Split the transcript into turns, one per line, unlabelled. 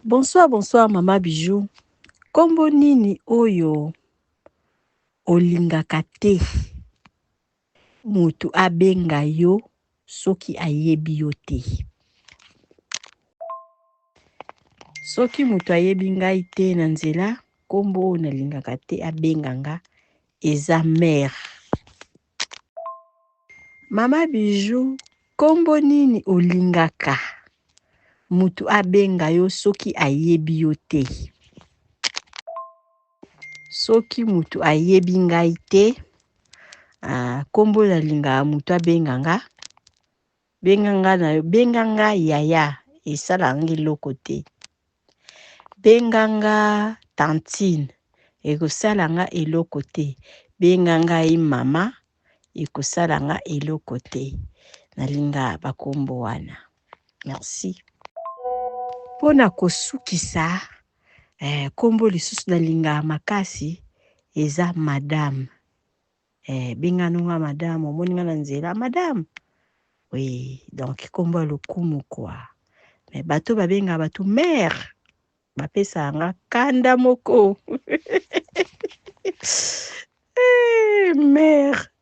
Bonsoir, bonsoir, Mama Bijou. Kombo nini oyo olingaka te mutu abenga yo soki ayebi yo te? Soki mutu ayebi ngai te na nzela, kombo oyo nalingaka te abenga nga eza mère. Mama Bijou, kombo nini olingaka mutu abenga yo soki ayebi yo te? Soki mutu ayebi ngai te, kombo nalingaka mutu abenga nga, benga nga yaya, esala nga eloko te. Benga nga tantine, ekosala nga eloko te. Benga ngai mama, ekosala nga eloko te. Nalinga bakombo wana. Merci. Pona kosukisa, kombo lisusu nalinga makasi eza madame. Benga nunga madame, omoni nga na nzela madame. Oui, donc kombo ya lokumu quoi. Mais bato babenga bato mère. Bapesa nga kanda moko. Mère.